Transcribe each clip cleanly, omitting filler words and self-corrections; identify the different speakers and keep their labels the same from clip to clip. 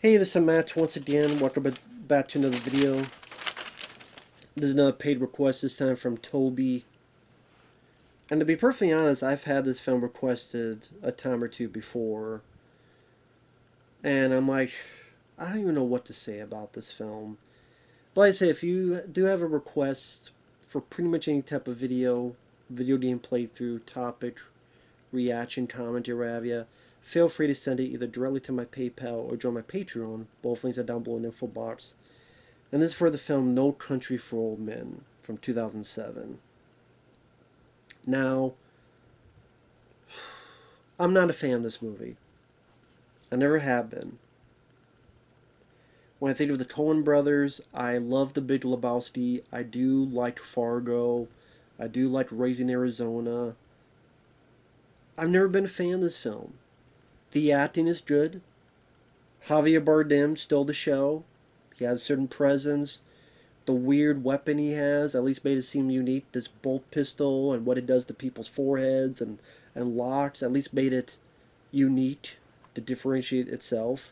Speaker 1: Hey, this is Matt once again. Welcome back to another video. This is another paid request, this time from Toby. And to be perfectly honest, I've had this film requested a time or two before. And I'm like, I don't even know what to say about this film. But like I say, if you do have a request for pretty much any type of video game playthrough, topic, reaction, commentary, what have you, feel free to send it either directly to my PayPal or join my Patreon. Both links are down below in the info box. And this is for the film No Country for Old Men from 2007. Now, I'm not a fan of this movie. I never have been. When I think of the Coen brothers, I love The Big Lebowski. I do like Fargo. I do like Raising Arizona. I've never been a fan of this film. The acting is good. Javier Bardem stole the show. He has a certain presence. The weird weapon he has at least made it seem unique. This bolt pistol and what it does to people's foreheads and locks at least made it unique to differentiate itself.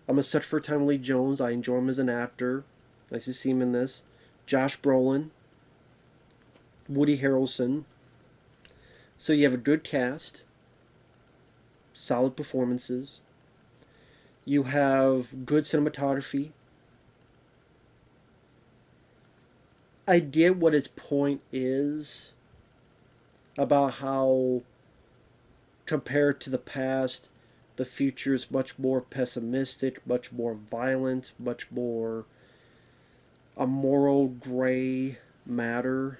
Speaker 1: I'm a such for Tommy Lee Jones. I enjoy him as an actor. Nice to see him in this. Josh Brolin. Woody Harrelson. So you have a good cast. Solid performances. You have good cinematography. I get what its point is about how, compared to the past, the future is much more pessimistic, much more violent, much more a moral gray matter.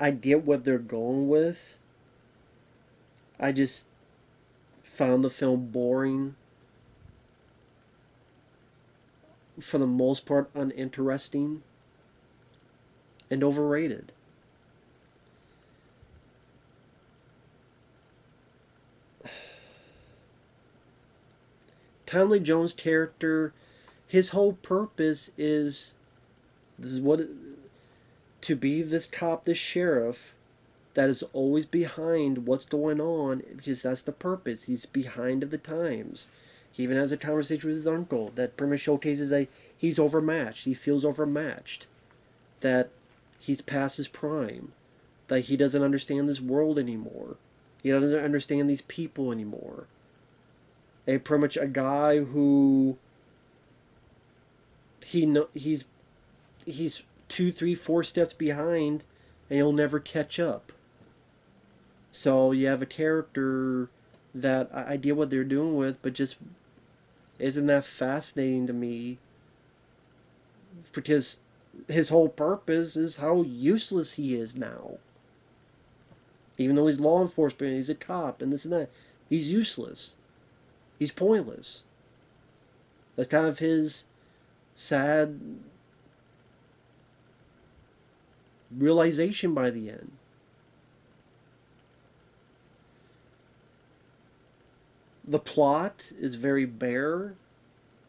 Speaker 1: I get what they're going with. I just found the film boring. For the most part, uninteresting and overrated. Tommy Lee Jones' character, his whole purpose is this is what to be this cop, this sheriff that is always behind what's going on, because that's the purpose. He's behind of the times. He even has a conversation with his uncle that pretty much showcases that he's overmatched. He feels overmatched. That he's past his prime. That he doesn't understand this world anymore. He doesn't understand these people anymore. And pretty much a guy who he's 2, 3, 4 steps behind, and he'll never catch up. So you have a character that I get what they're doing with, but just isn't that fascinating to me, because his whole purpose is how useless he is now. Even though he's law enforcement, he's a cop, and this and that, he's useless. He's pointless. That's kind of his sad realization by the end. The plot is very bare,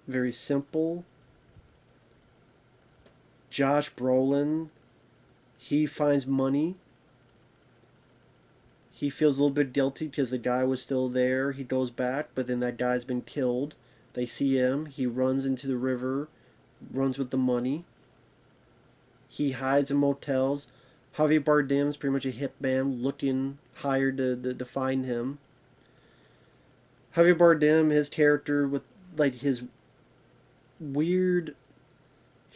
Speaker 1: very simple. Josh Brolin, he finds money. He feels a little bit guilty because the guy was still there. He goes back, but then that guy's been killed. They see him. He runs into the river, runs with the money. He hides in motels. Javier Bardem's pretty much a hitman looking hired to find him. Javier Bardem, his character with like his weird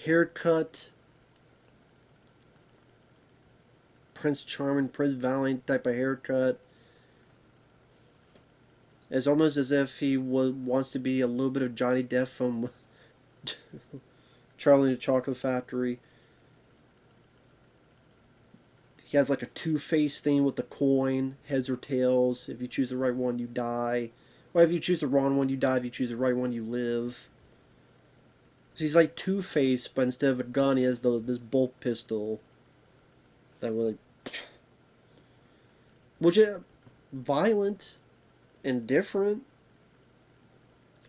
Speaker 1: haircut, Prince Charming, Prince Valiant type of haircut. It's almost as if he wants to be a little bit of Johnny Depp from Charlie and the Chocolate Factory. He has like a two-face thing with the coin, heads or tails. If you choose the right one, you die. Or if you choose the wrong one, you die. If you choose the right one, you live. So he's like Two-Face, but instead of a gun, he has this bolt pistol. That really... Which is violent and different.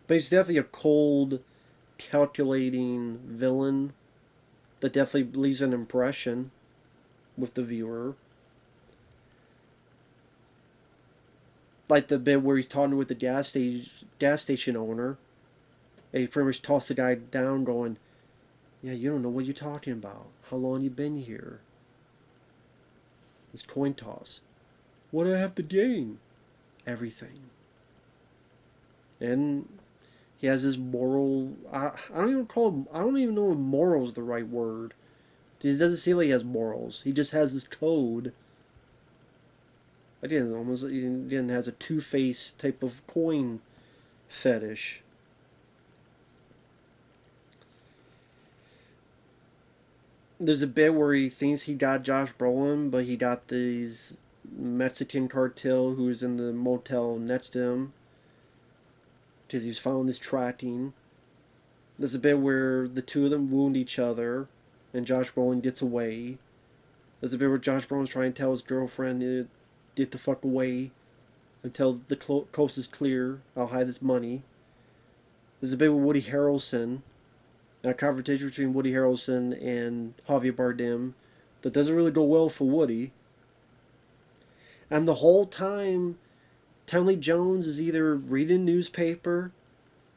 Speaker 1: But he's definitely a cold, calculating villain that definitely leaves an impression with the viewer. Like the bit where he's talking with the gas station owner. And he pretty much tossed the guy down, going, "Yeah, you don't know what you're talking about. How long you been here? It's coin toss. What do I have to gain? Everything." And he has his moral. I don't even call him. I don't even know if moral is the right word. He doesn't seem like he has morals. He just has this code. Again, almost again has a two-faced type of coin fetish. There's a bit where he thinks he got Josh Brolin, but he got these Mexican cartel who's in the motel next to him because he's found this tracking. There's a bit where the two of them wound each other, and Josh Brolin gets away. There's a bit where Josh Brolin's trying to tell his girlfriend to get the fuck away until the coast is clear. I'll hide this money. There's a bit with Woody Harrelson, a confrontation between Woody Harrelson and Javier Bardem that doesn't really go well for Woody. And the whole time, Tommy Jones is either reading a newspaper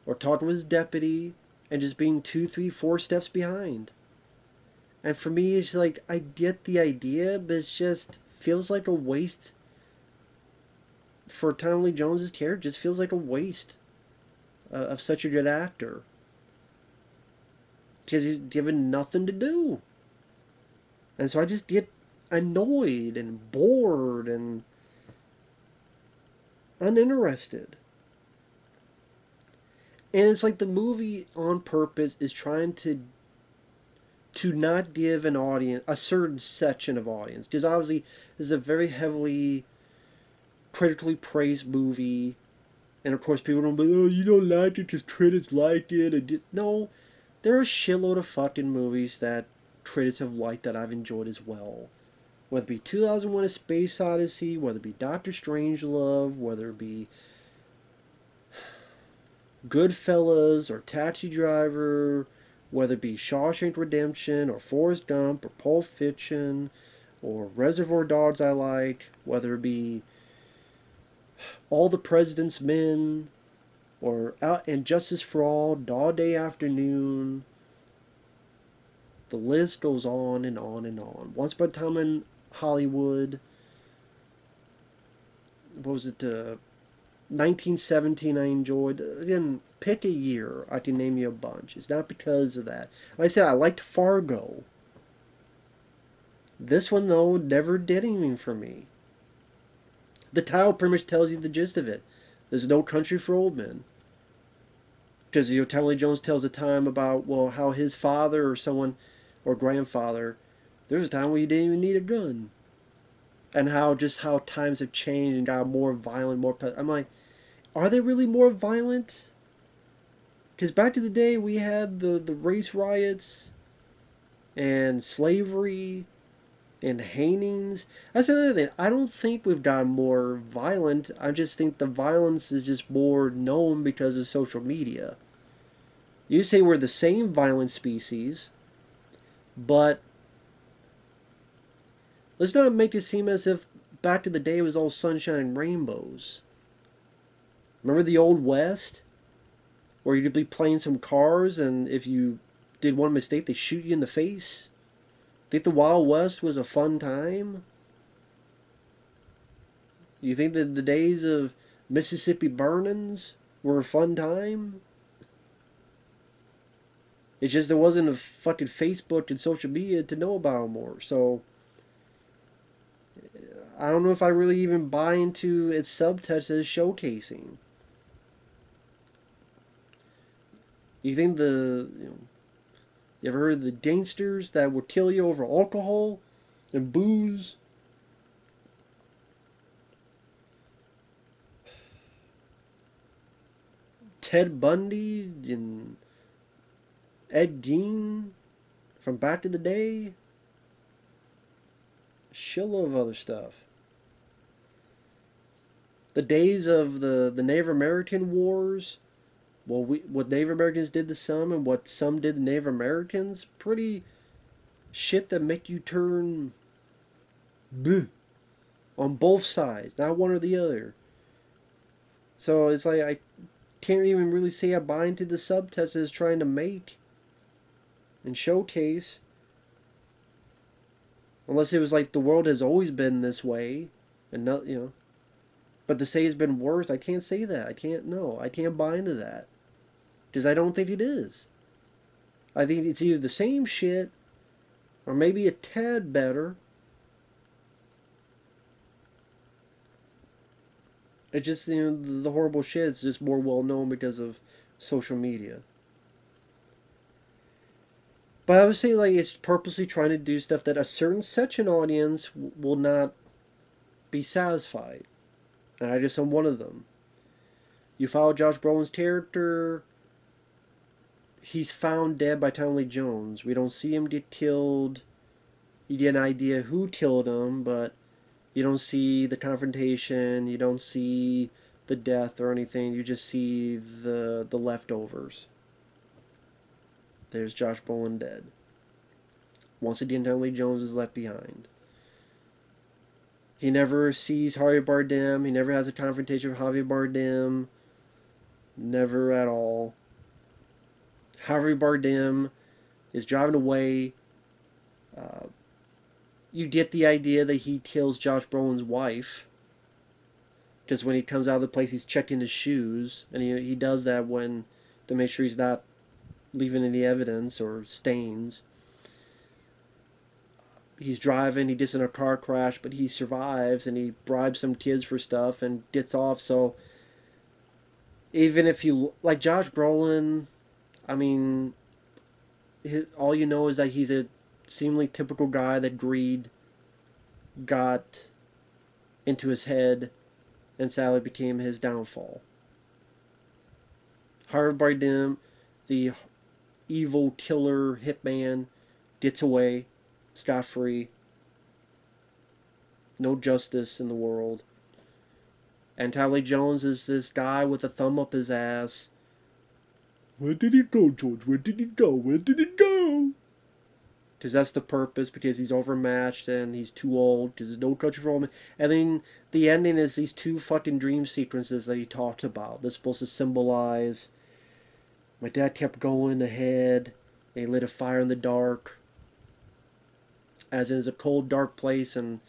Speaker 1: or talking with his deputy and just being 2, 3, 4 steps behind. And for me, it's like, I get the idea, but it just feels like a waste. For Tommy Lee Jones' character, it just feels like a waste of such a good actor. Because he's given nothing to do. And so I just get annoyed and bored and uninterested. And it's like the movie on purpose is trying to not give an audience, a certain section of audience. Because obviously this is a very heavily critically praised movie. And of course people don't be, oh, you don't like it because critics liked it. And just, no, there are a shitload of fucking movies that critics have liked that I've enjoyed as well. Whether it be 2001: A Space Odyssey, whether it be Doctor Strangelove, whether it be Goodfellas or Taxi Driver, whether it be Shawshank Redemption or Forrest Gump or Pulp Fiction or Reservoir Dogs I like, whether it be All the President's Men or And Justice for All, Dog Day Afternoon. The list goes on and on and on. Once Upon a Time in Hollywood. What was it? 1917 I enjoyed. Again, pick a year. I can name you a bunch. It's not because of that. Like I said, I liked Fargo. This one, though, never did anything for me. The title pretty much tells you the gist of it. There's no country for old men. Because, Tommy Lee Jones tells a time about, well, how his father or someone, or grandfather, there was a time where you didn't even need a gun. And how times have changed and got more violent, I'm like, are they really more violent? Because back to the day, we had the race riots and slavery and hangings. That's the other thing. I don't think we've gotten more violent. I just think the violence is just more known because of social media. You say we're the same violent species, but let's not make it seem as if back to the day it was all sunshine and rainbows. Remember the Old West? Where you could be playing some cars and if you did one mistake, they shoot you in the face? Think the Wild West was a fun time? You think that the days of Mississippi burnings were a fun time? It's just there wasn't a fucking Facebook and social media to know about more. So I don't know if I really even buy into its subtext as showcasing. You think you ever heard of the gangsters that would kill you over alcohol and booze? Ted Bundy and Ed Gein from back in the day? Shitload of other stuff. The days of the Native American wars. Well, what Native Americans did to some and what some did to Native Americans, pretty shit that make you turn bleh, on both sides, not one or the other. So it's like I can't even really say I buy into the subtext it's trying to make and showcase. Unless it was like the world has always been this way, and not, you know. But to say it's been worse, I can't say that. I can't. No, I can't buy into that because I don't think it is. I think it's either the same shit or maybe a tad better. It's just, you know, the horrible shit is just more well known because of social media. But I would say like it's purposely trying to do stuff that a certain section audience will not be satisfied, and I just am one of them. You follow Josh Brolin's character. He's found dead by Tommy Lee Jones. We don't see him get killed. You get an idea who killed him, but you don't see the confrontation. You don't see the death or anything. You just see the leftovers. There's Josh Brolin dead. Once again, Tommy Lee Jones is left behind. He never sees Javier Bardem. He never has a confrontation with Javier Bardem. Never at all. Javier Bardem is driving away. You get the idea that he kills Josh Brolin's wife. Because when he comes out of the place, he's checking his shoes. And he does that when to make sure he's not leaving any evidence or stains. He's driving, he gets in a car crash, but he survives, and he bribes some kids for stuff and gets off. So even if you like Josh Brolin, I mean, all you know is that he's a seemingly typical guy that greed got into his head and sadly became his downfall. Javier Bardem, the evil killer hitman, gets away scot-free. No justice in the world. And Tommy Lee Jones is this guy with a thumb up his ass. Where did he go, George? Where did he go? Where did he go? Because that's the purpose, because he's overmatched and he's too old, because there's no country for old men. And then the ending is these two fucking dream sequences that he talks about. They're supposed to symbolize my dad kept going ahead, and he lit a fire in the dark. As in, it's a cold, dark place, and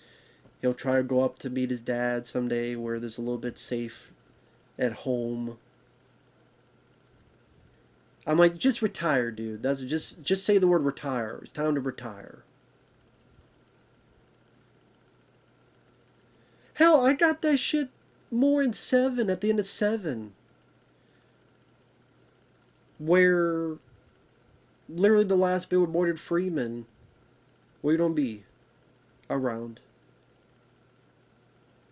Speaker 1: he'll try to go up to meet his dad someday where there's a little bit safe at home. I'm like, just retire, dude. That's just say the word retire. It's time to retire. Hell, I got that shit more in 7, at the end of 7. Where literally the last bit with Morgan Freeman, where you don't be around.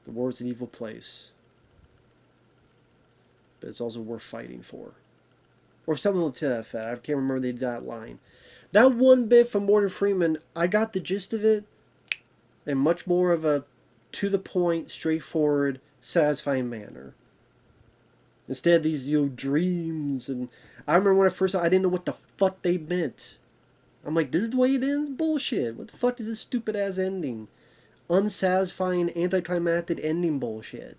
Speaker 1: The world's an evil place. But it's also worth fighting for. Or something to that effect. I can't remember the exact line. That one bit from Morgan Freeman, I got the gist of it in much more of a to the point, straightforward, satisfying manner. Instead, these dreams, and I remember when I first saw, I didn't know what the fuck they meant. I'm like, this is the way it ends? Bullshit. What the fuck is this stupid ass ending? Unsatisfying, anticlimactic ending bullshit.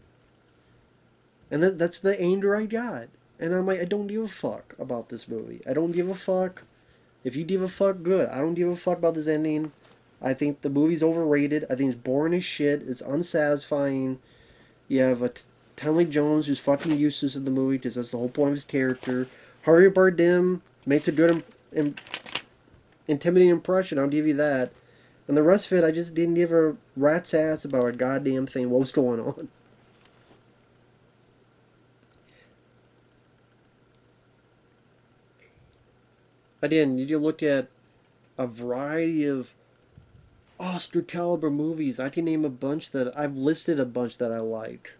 Speaker 1: And that's the anger I got. And I'm like, I don't give a fuck about this movie. I don't give a fuck. If you give a fuck, good. I don't give a fuck about this ending. I think the movie's overrated. I think it's boring as shit. It's unsatisfying. You have a Tommy Lee Jones who's fucking useless in the movie because that's the whole point of his character. Javier Bardem makes a good, intimidating impression. I'll give you that. And the rest of it, I just didn't give a rat's ass about a goddamn thing. What was going on? I didn't. You look at a variety of Oscar caliber movies. I can name a bunch that I've listed a bunch that I like.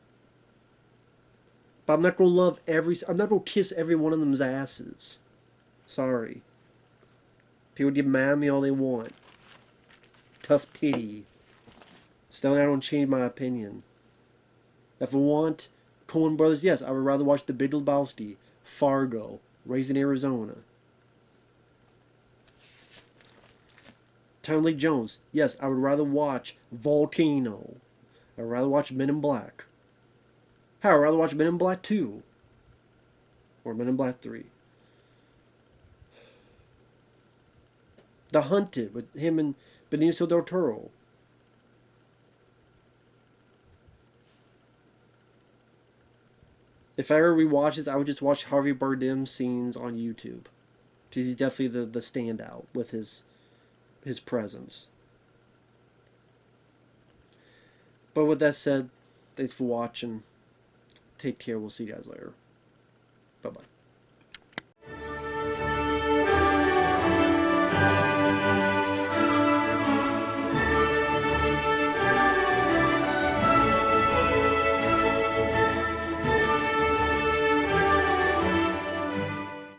Speaker 1: But I'm not gonna love I'm not gonna kiss every one of them's asses. Sorry. People get mad at me all they want. Tough titty. Still, I don't change my opinion. If I want Coen Brothers, yes, I would rather watch The Big Lebowski, Fargo, Raising Arizona. Tommy Lee Jones, yes, I would rather watch Volcano. I would rather watch Men in Black. Hell, I'd rather watch Men in Black 2 or Men in Black 3. The Hunted with him and Benicio del Toro. If I ever rewatch this, I would just watch Harvey Bardem scenes on YouTube. Because he's definitely the standout with his presence. But with that said, thanks for watching. Take care. We'll see you guys later. Bye-bye.